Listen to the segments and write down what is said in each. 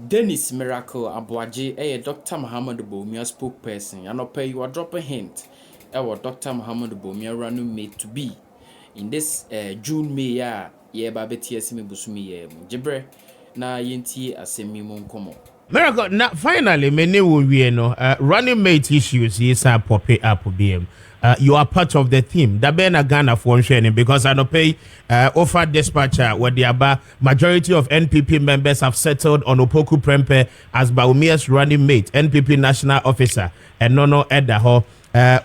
Dennis Miracle Aboagye Dr. Muhammad Bawumia spokesperson. And okay, you are dropping a hint. Dr. Muhammad Bawumia running mate to be in this June May year babeti asimi busumi ye Jibre na yenti asemi mo nkomo. Miracle, now finally, many will be running mate issues. Yes, I pop it up BM. You are part of the team. That been a Ghana for sharing because I don't pay offer dispatcher where the majority of NPP members have settled on Opoku Prempeh as Bawumia's running mate, NPP national officer, and Nono Edaho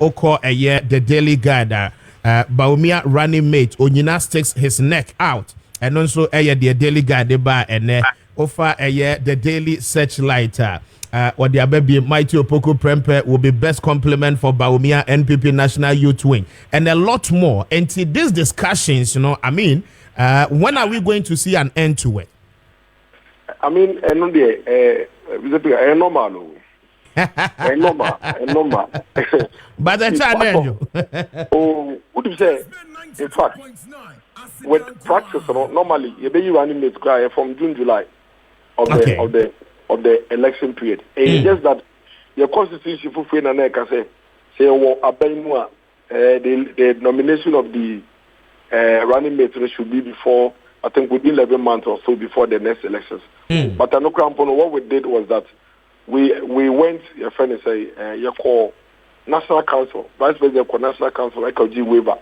Oko a year the daily guide. Bawumia running mate Onyina sticks his neck out, and also a year the daily guide bar and offer a year the daily searchlighter. Or the baby Mighty Opoku Prempeh will be best compliment for Bawumia NPP National Youth Wing, and a lot more. And to these discussions, when are we going to see an end to it? I mean, normal. Normal. By the time, oh, what do you say? In fact, with practice, normally you be running this guy from June, July of the election period. It's just that your constitution for free and I can say the nomination of the running mate should be before, I think within 11 months or so before the next elections. But what we did was that we went, your friend say, you call National Council, Vice President call National Council, like a G waiver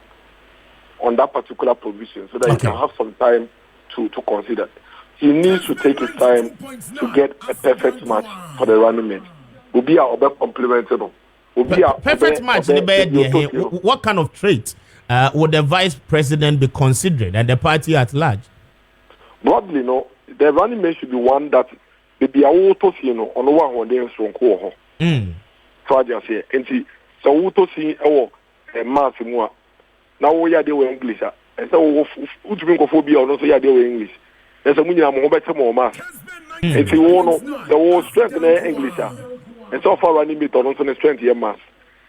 on that particular provision so that you can have some time to consider. He needs to take his time to get a perfect match for the running mate. Will be our complementary. Perfect match. What kind of trait would the vice president be considering and the party at large? Broadly, no. The running mate should be one that be able to see, on the one who is from Koho. So I just say, and see, so we to see a mass more. Now we are doing English, and so who to bring phobia or not, so you are doing English. There's a million more better more mass. If you want the whole strength in English, and so far running mate on the strength in mass.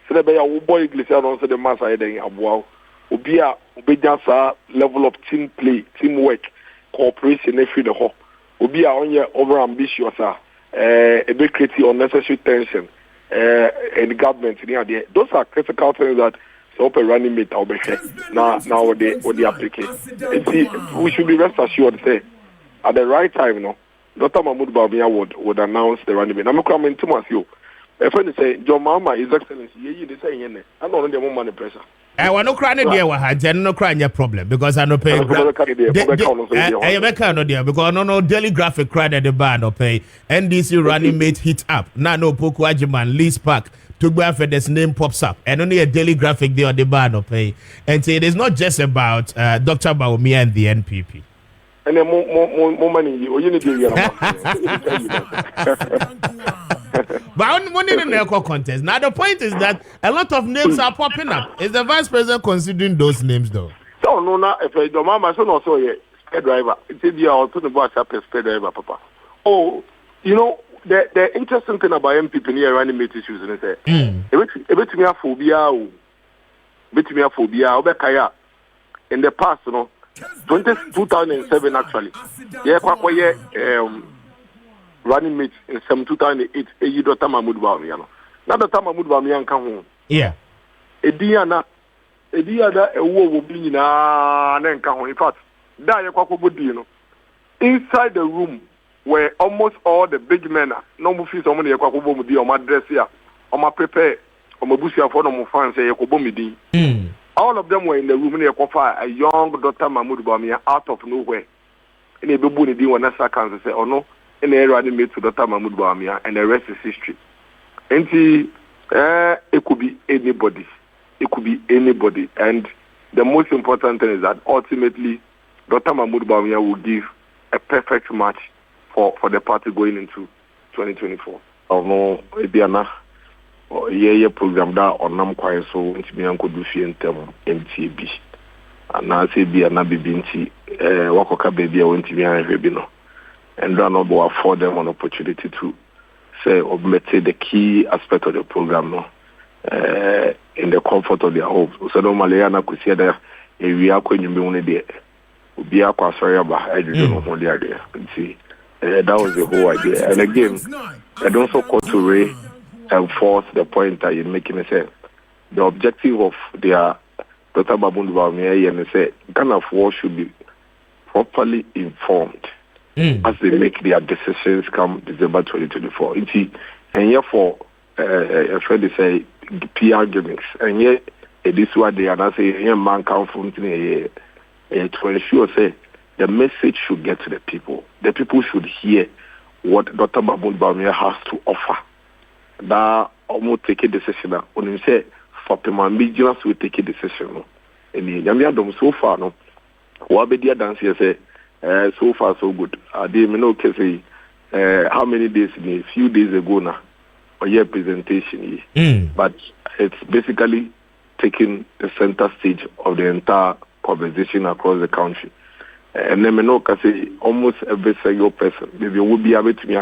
So the bear boy English and also the mass I think wow. Ubia obedience level of team play, teamwork, cooperation, every the whole. Ubia on your over ambitious, a bit creating unnecessary tension, and government in the those are critical things that open running mate or now they apply. We should be rest assured say at the right time, Dr. Mahmoud Bawumia would announce the running mate. I'm coming to my you. A friend say, John Mama, His Excellency, they say, I don't know the money pressure. I want no crying there, and no crying your problem because I no pay. I no there because no daily graphic cried at the bar no pay. NDC running mate hit up. Now no Poku Ajiman Lease Park. To go after this name pops up and only a daily graphic there on the bar no pay. And so it is not just about Dr. Bawumia and the NPP. And then more money you need to but one in the contest. Now the point is that a lot of names are popping up. Is the vice president considering those names though? So no, if your mama son also a spare driver, it's the also the boss up a spare driver, Papa. Oh, the interesting thing about MPP near running mate issues is that a bit me a phobia, Obekaya in the past, 2007 actually. Running mate in 2008, Dr. Mahmoud Bawumia. Now Dr. Mahmoud Bawumia come home. Yeah. Ediana, a war will be in in fact, inside the room where almost all the big men are, no more fees on money, on my dress here, on my prepare, on my bush for no more fans, all of them were in the room near a young Dr. Mahmoud Bawumia out of nowhere. In a baboon, the one Nasa can say, oh no. And they running mate to Dr. Mahmoud Bawumia, and the rest is history. And it could be anybody. It could be anybody. And the most important thing is that ultimately, Dr. Mahmoud Bawumia will give a perfect match for the party going into 2024. No, Ibiana, program that on Namquai so into me uncle do see in term MTB. And I say be an abibinti, Wakoka baby, I went to be a rebino. And that will afford them an opportunity to say, let's say, the key aspect of the program in the comfort of their home. So normally, I could say that if we are going to be only there, we are quite sorry about I don't know what they are there. See, That was the whole idea. And again, I don't so call to reinforce the point that you're making. Say the objective of their Dr. Bawumia and say Ghana for should be properly informed as they make their decisions come December 2024. And therefore, Fred say PR gimmicks, and yet it is what they are not saying. Man come from to ensure say the message should get to the people. The people should hear what Dr. Bawumia has to offer. That almost take a decision. When you say for people, vigilance will take a decision. And the so far, no, what be the dance here say so far so good. I didn't know say how many days a few days ago now. Or your presentation, but it's basically taking the center stage of the entire conversation across the country. And then I say almost every single person, maybe will be able to me.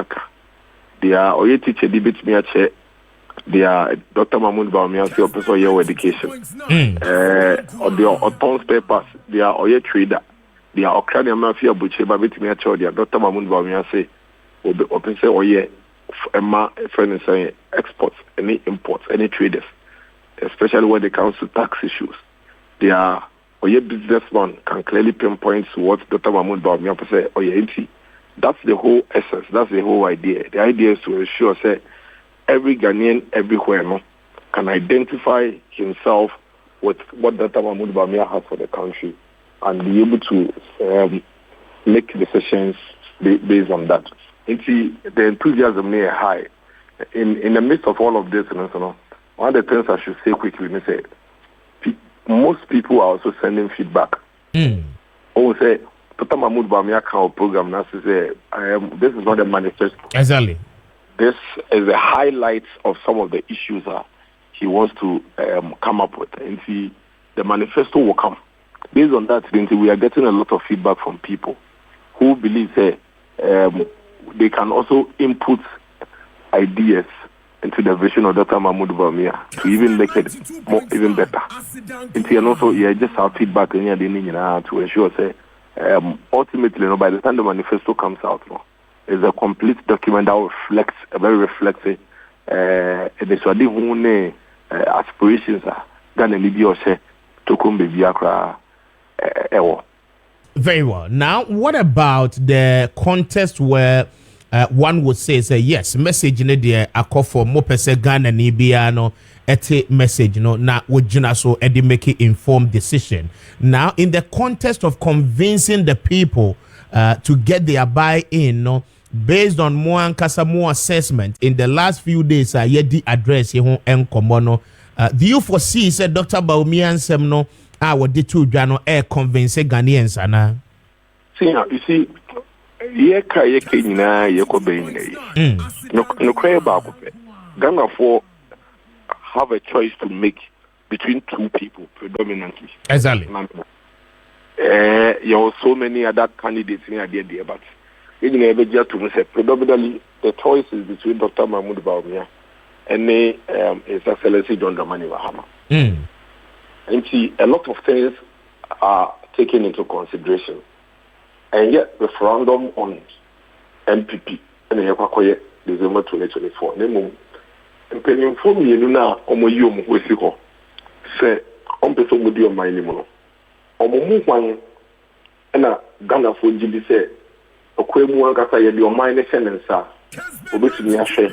They are or your teacher debate me a chair. They are Dr. Bawumia, your personal education. Or the autonomous papers, they are or your trader. They are Ukrainian mafia butcher, but me a chair. They are Dr. Bawumia say, open say, oh yeah. Friend is saying exports, any imports, any traders, especially when it comes to tax issues. They are, or your businessman can clearly pinpoint what Dr. Bawumia say, oh yeah, that's the whole essence, that's the whole idea. The idea is to ensure, say, every Ghanaian everywhere can identify himself with what Dr. Bawumia has for the country and be able to make decisions based on that. The enthusiasm is high. In the midst of all of this, one of the things I should say quickly is most people are also sending feedback. Oh, say, Dr. Bawumia program, this is not a manifesto. Exactly. This is a highlight of some of the issues that he wants to come up with. And the manifesto will come. Based on that, we are getting a lot of feedback from people who believe they can also input ideas into the vision of Dr. Bawumia to even make it even better. And also, just our feedback to ensure, ultimately, by the time the manifesto comes out, it's a complete document that reflects, very reflective, aspirations Ghana Libya to come baby Very well. Now, what about the contest where one would say, yes, message in the a call for more person Ghana Nibiano, ete message, now would you so edi make informed decision. Now, in the context of convincing the people to get their buy-in, based on more assessment in the last few days, yedi address here en komono. Do you foresee, said Dr. Bawumia and Semno, what the two Jano air convince Ghanaians ana? See, you see, Ghana for have a choice to make between two people predominantly. Exactly. There are so many other candidates in there, but predominantly the choice is between Dr. Bawumia and His Excellency John Dramani Mahama. And see, a lot of things are taken into consideration. And yet, referendum on MPP and December 2024. And penny for me, you know, Omoyum Wesiko say, on person with your mind, Omo and a Ghana for GB say, a Quemu Gata, your mind and sir, obey me a share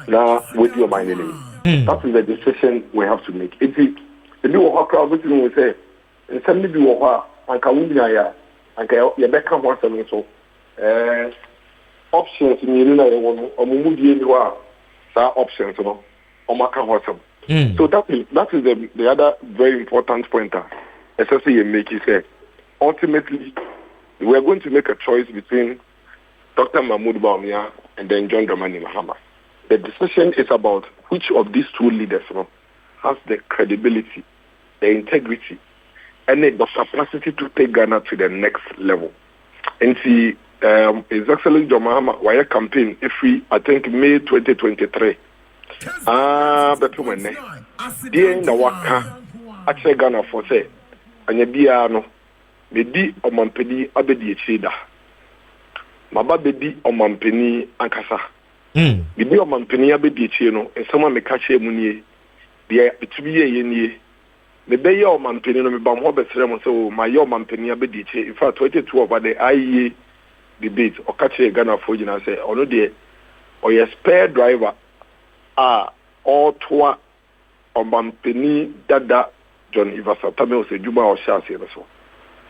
now with your mind. That is the decision we have to make. If you are crowd, we say, and send me you are, and Kawunya, and you become one so. Options in you or Mumudi, you are options, or Maka. So that is the other very important pointer. Especially in making say, ultimately, we are going to make a choice between Dr. Bawumia and then John Dramani Mahama. The decision is about which of these two leaders has the credibility, the integrity, and the capacity to take Ghana to the next level. And see, His Excellency John Mahama, why campaign I think May 2023. But when dear in the waka, actually Ghana for say, and ye be no, me di or mampedi abedi chida. maba bedi omampeni ankasa bidi omampeni abedi echi no ensama me ka che mu nie de bitubi ye nie me be ye omampeni no me bam ho besere mo so ma ye omampeni abedi echi in fact 22 over the IE debate o ka che Ghana for gina say ono de o ye spare driver all toa omampeni dada John Ivasatame o se juba o sha se so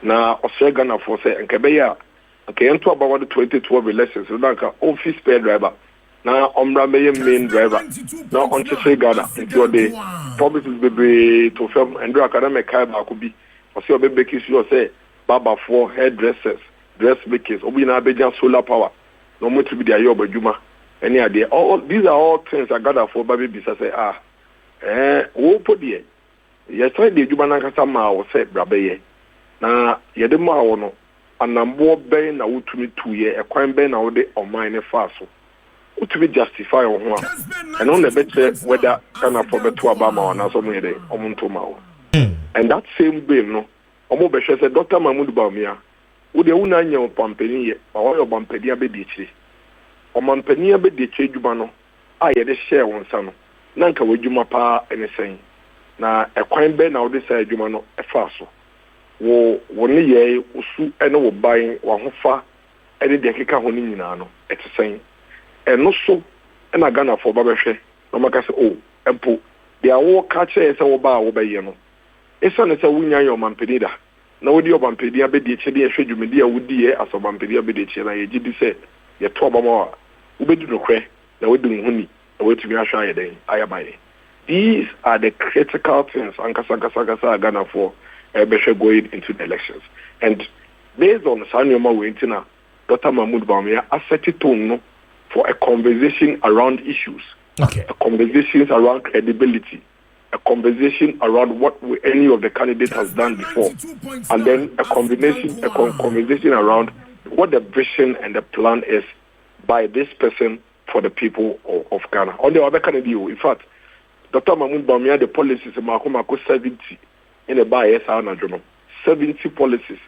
na o se Ghana for say nke be ya okay, into about the 2012 elections, so like office spare driver. Now, main driver. Now, on to Ghana, into the promises be to film and do academic car could be. For sure, baby, you say, Baba for hairdressers, dressmakers, Obina Bejan solar power. No more to be the Ayoba Juma. Any idea? All these are all things I gather for baby. Say, who put the yesterday, Juma Nakasama was said, Brabe. Now, Yedema no. Anambo ben na wutumi 2 year ekwan ben na wode online ne fa so wutumi justify ho and on the better whether kana for beto abama na so mo de omonto ma wo and that same bill no omo be hwe say Dr. Mahmoud Bawumia wode wuna anya opampani ye ma wo opampani abedi chiri omampani abedi chiri djuma no a ye de share won sa no na nka wadjuma pa ene sen na ekwan ben na wode sa djuma no e fa so wo ne ye usu ene wo ban wa hofa ene de keka ho ni nyina no etesen eno so ena Ghana for babehwe no maka se empo de awo ka che se wo ba wo be ye no esa ne se wunya yo mampedi da na wodi yo mampedi abedi eche de ehwe dwumedi a wodi ye aso mampedi abedi eche na ye gidi se ye to obama wa ubedu no kwe na wodi nhuni na wetumi ahwa ye den ayabaye. These are the critical things ankasa Ghana for going into the elections. And based on Sanyoma Wentina, Dr. Mahmoud Bawumia set it tone for a conversation around issues, a conversation around credibility, a conversation around what any of the candidates has done before, and then a conversation around what the vision and the plan is by this person for the people of Ghana. On the other candidate, in fact, Dr. Mahmoud Bawumia, the policies Mako 70 in the bias anajono 70 policies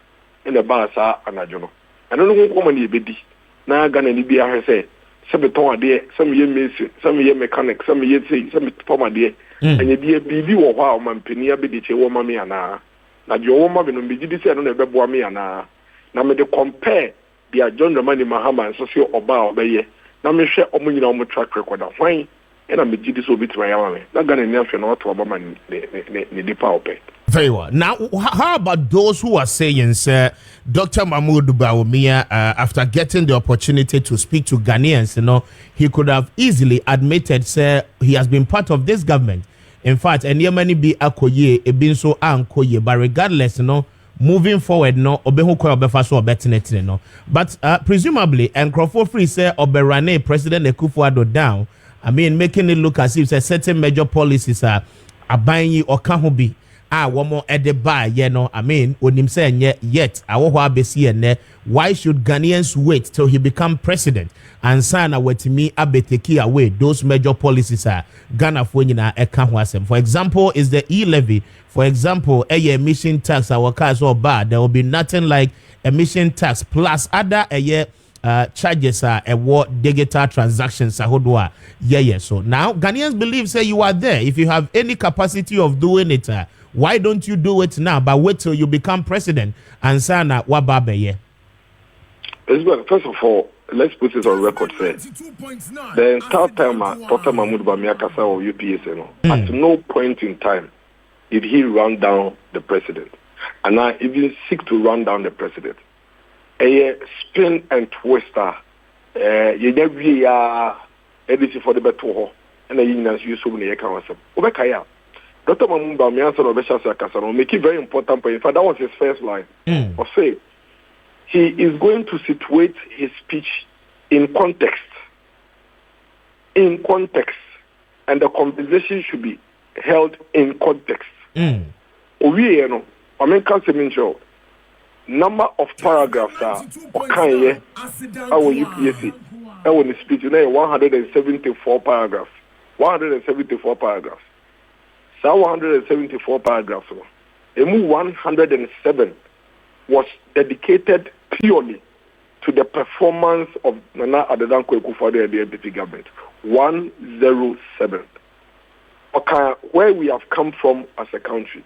in the bias anajono. I don't know who woman be na Ghana ni bia say some beton ade some ye mason some ye mechanic some ye say some pom ade and ye bibi wo hwa o mampani abedi che wo mame ana na je wo mame no bigi di say no na bebo ame ana na me de compare dia John Dramani Mahama so se oba obeye na me hwe omunyina omu track record hwan ena me gidi so bitima ya mame na Ghana ni afwe na wato obama ni dipa ope. Very well. Now, how about those who are saying, sir, Dr. Mahmoud Bawumia, after getting the opportunity to speak to Ghanaians, he could have easily admitted, sir, he has been part of this government. In fact, and many be akoye, e been so ankoye, but regardless, moving forward, obehu kwa obefa so obetinetine, but presumably, and Crawford Free say oberane President Akufo-Addo down. I mean, making it look as if certain major policies are buying or can't be. One more at the bar, I mean, when him saying yet, why should Ghanaians wait till he become president and sign a to me abeteki away those major policies are Ghana for for example, is the e-levy, for example, a emission tax our cars or bad, there will be nothing like emission tax plus other charges are a what digital transactions so now Ghanaians believe say you are there if you have any capacity of doing it. Why don't you do it now, but wait till you become president and sana wababeye? First of all, let's put it on record. The entire time Dr. Mahmoud Bawumia Kasa of UPS, at no point in time did he run down the president, and I even seek to run down the president. A spin and twister, everything for the better, and I use so many accounts. Obekaya. Dr. Mahmoud Bawumia said Obesha make it very important point. In fact, that was his first line. Or say he is going to situate his speech in context. In context. And the conversation should be held in context. Number of paragraphs are okay, our UPSC. Our speech, 174 paragraphs. 174 paragraphs. So 174 paragraphs. 107 was dedicated purely to the performance of Nana Adedanko Akufo-Addo and the NPP government. 107. Okay, where we have come from as a country.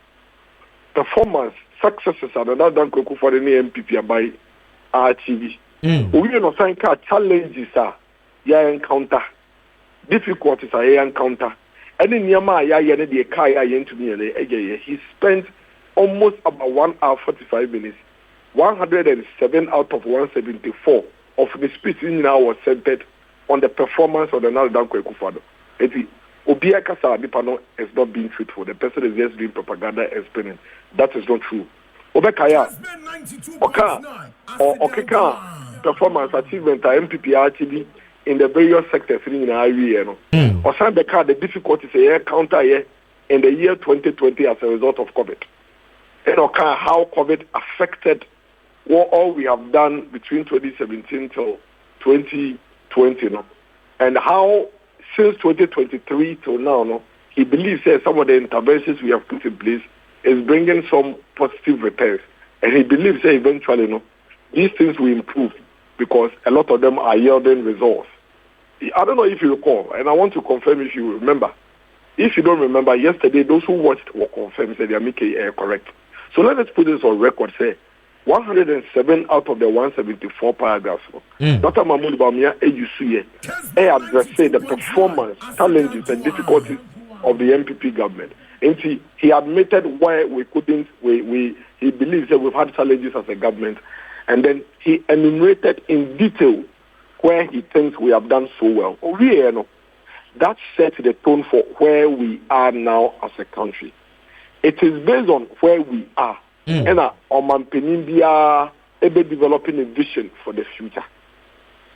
Performance, successes, and Nana Adedanko Akufo-Addo and the NPP by RTV. We know some challenges are encounter, difficulties are encounter. And in Yama, he spent almost about 1 hour 45 minutes. 107 out of 174 of the speech now was centered on the performance of the Adedanko Akufo-Addo. Obiya Kasa Adipano is not being truthful. The person is just doing propaganda explaining. That is not true. Obekaya, Okeka performance achievement MPP RTB in the various sectors in the area. Or some the difficulties counter here in the year 2020 as a result of COVID. And how COVID affected what all we have done between 2017 till 2020, and how since 2023 till now, he believes that some of the interventions we have put in place is bringing some positive returns, and he believes that eventually, these things will improve because a lot of them are yielding results. I don't know if you recall, and I want to confirm if you remember. If you don't remember, yesterday those who watched were confirmed said they are making correct. So let us put this on record. Say 107 out of the 174 paragraphs. Dr. Mahmoud Bawumia addressed the performance, challenges, and difficulties of the MPP government. And he admitted why we couldn't. He believes that we've had challenges as a government, and then he enumerated in detail where he thinks we have done so well. That sets the tone for where we are now as a country. It is based on where we are. And Oman Penimbia developing a vision for the future.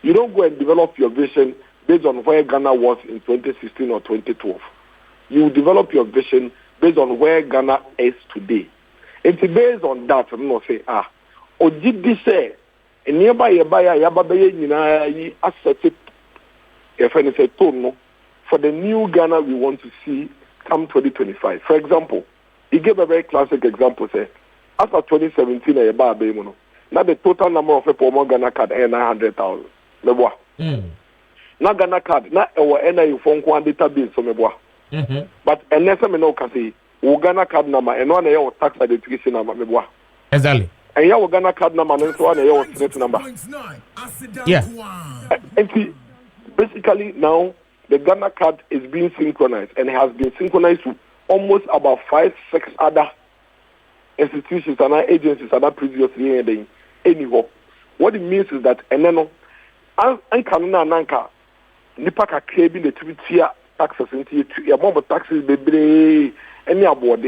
You don't go and develop your vision based on where Ghana was in 2016 or 2012. You develop your vision based on where Ghana is today. It's based on that. I'm not saying, or did this say, and nearby Yababaye asset if I say tone for the new Ghana we want to see come 2025. For example, he gave a very classic example, say, after 2017, now the total number of people on Ghana card is 900,000. Now Ghana card, now our NIU phone database, so but unless I know can say, Ghana card number and one year tax identification number. Exactly. And your Ghana card number and one year Senate number. Yeah. And see, basically now the Ghana card is being synchronized and has been synchronized to almost about 5-6 other institutions and agencies and previously anywhere. What it means is that and then Nanka Nipaka cabin the Twitter taxes into your mobile taxes baby any aboard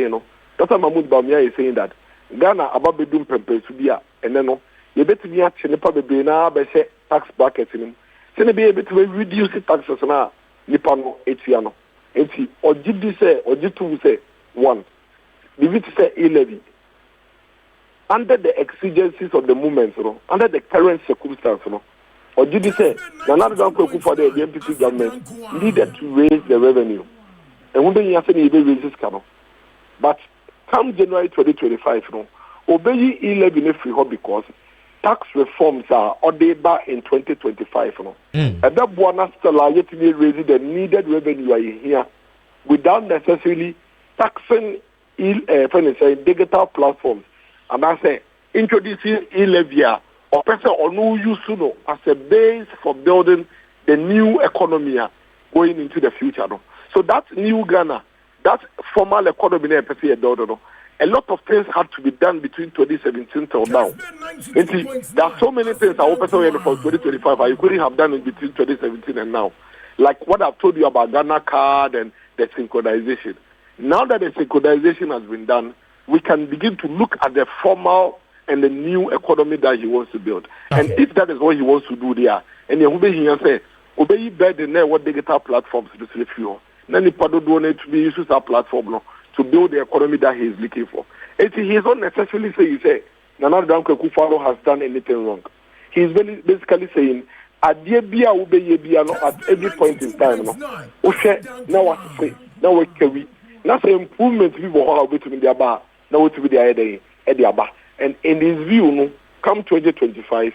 Dr. Mahmoud Bawumia is saying that Ghana about bedroom pempes to be and then you better be at Nipa baby now by say tax brackets in him. Then be able to reduce the taxes now Nipano Etiano. And see or did you say or did you say one? Did you say 11? Under the exigencies of the movement, under the current circumstances, or did you say Nana Adedanko Akufo-Addo the MPP government needed to raise the revenue? And when you say you raise this cano, but come January 2025, obey 11 free because tax reforms are ordered in 2025. And that bonus still yet to be raising the needed revenue here without necessarily taxing digital platforms. And I say, introducing e-levy or person or no use as a base for building the new economy going into the future. So that new Ghana, that formal economy, a lot of things had to be done between 2017 till now. There are so many things I hope for 2025 you couldn't have done in between 2017 and now. Like what I've told you about Ghana card and the synchronization. Now that the synchronization has been done, we can begin to look at the formal and the new economy that he wants to build. Okay. And if that is what he wants to do there, and he say, obey better than what digital platforms to the fuel. Then he do donate to be used that platform to build the economy that he is looking for. And he is not necessarily saying, Nana Adedanko Akufo-Addo has done anything wrong. He is basically saying, at every point in time, now what can we? Now the improvement we will have between the bar. Now to be the and in his view, come 2025,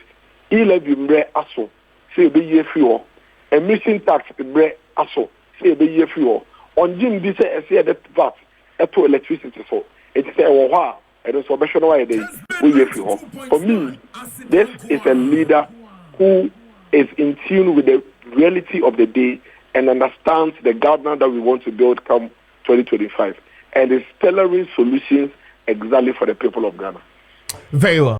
e-levy mbre aso say be ye free ho emission tax mbre aso say be ye free ho on jim bi say say that VAT to electricity so it say wo ho and so be sure why dey we ye free ho. For me, this is a leader who is in tune with the reality of the day and understands the Ghana that we want to build come 2025 and is tailoring solutions exactly for the people of Ghana. Very well.